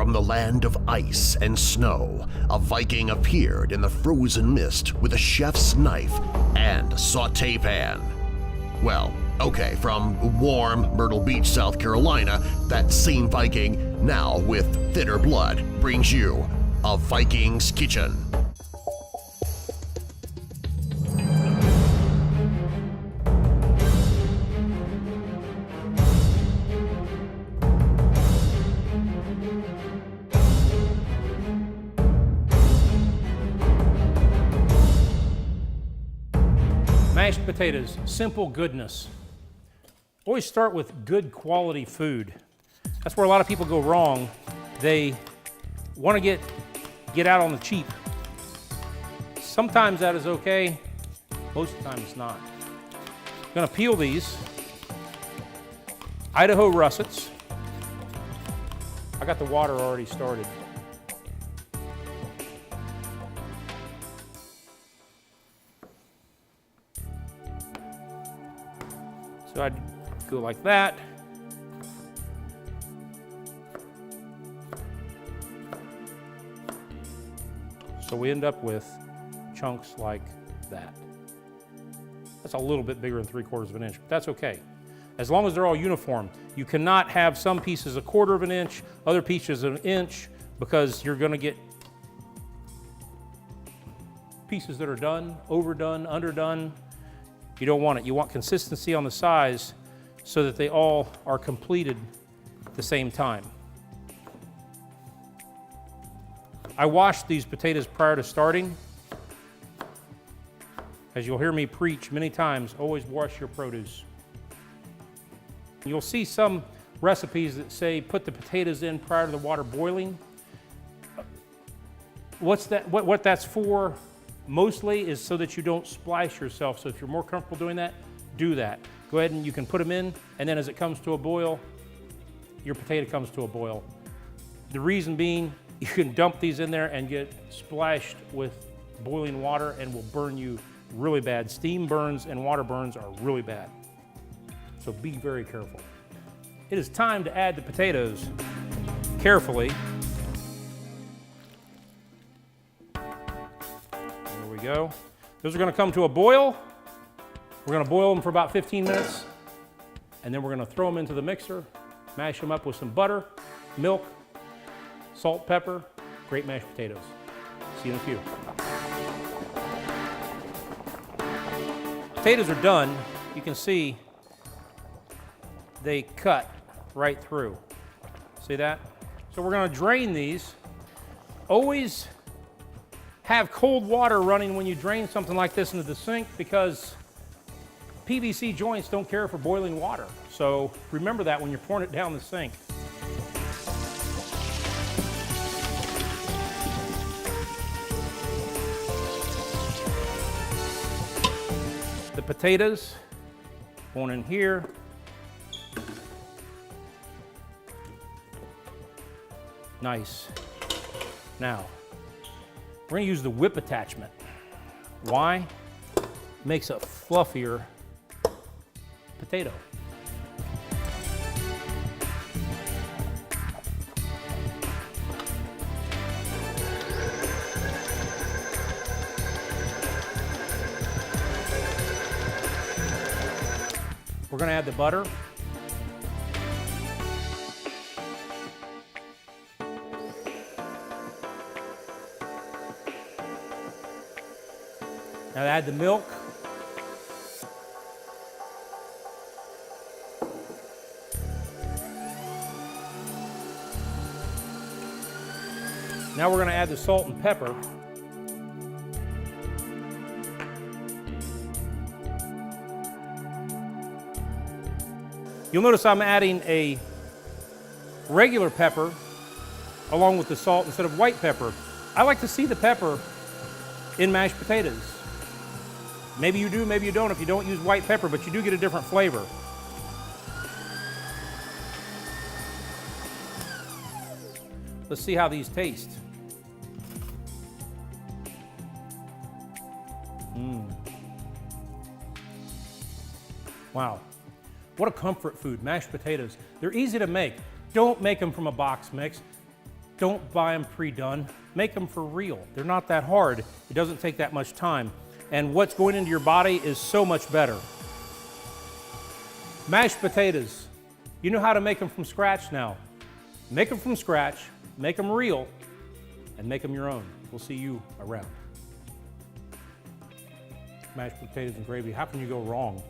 From the land of ice and snow, a Viking appeared in the frozen mist with a chef's knife and sauté pan. Well, okay, from warm Myrtle Beach, South Carolina, that same Viking, now with thinner blood, brings you a Viking's Kitchen. Mashed potatoes, simple goodness. Always start with good quality food. That's where a lot of people go wrong. They want to get out on the cheap. Sometimes that is okay, most of the time it's not. I'm gonna peel these. Idaho russets. I got the water already started. So I'd go like that. So we end up with chunks like that. That's a little bit bigger than 3/4 of an inch, but that's okay. As long as they're all uniform. You cannot have some pieces 1/4 of an inch, other pieces an inch, because you're gonna get pieces that are done, overdone, underdone. You don't want it. You want consistency on the size so that they all are completed at the same time. I washed these potatoes prior to starting. As you'll hear me preach many times, always wash your produce. You'll see some recipes that say put the potatoes in prior to the water boiling. What that's for mostly is so that you don't splash yourself. So if you're more comfortable doing that, do that. Go ahead and you can put them in, and then as it comes to a boil, your potato comes to a boil. The reason being, you can dump these in there and get splashed with boiling water and will burn you really bad. Steam burns and water burns are really bad. So be very careful. It is time to add the potatoes carefully. There we go. Those are gonna come to a boil. We're gonna boil them for about 15 minutes, and then we're gonna throw them into the mixer, mash them up with some butter, milk, salt, pepper, great mashed potatoes. See you in a few. Potatoes are done. You can see they cut right through. See that? So we're gonna drain these. Always have cold water running when you drain something like this into the sink, because PVC joints don't care for boiling water. So remember that when you're pouring it down the sink. The potatoes going in here. Nice. Now, we're gonna use the whip attachment. Why? Makes a fluffier potato. We're gonna add the butter. Now add the milk. Now we're going to add the salt and pepper. You'll notice I'm adding a regular pepper along with the salt instead of white pepper. I like to see the pepper in mashed potatoes. Maybe you do, maybe you don't if you don't use white pepper, but you do get a different flavor. Let's see how these taste. Wow, what a comfort food, mashed potatoes. They're easy to make. Don't make them from a box mix. don't buy them pre-done. Make them for real. They're not that hard. It doesn't take that much time. And what's going into your body is so much better. Mashed potatoes. You know how to make them from scratch now. Make them from scratch, make them real, and make them your own. We'll see you around. Mashed potatoes and gravy, how can you go wrong?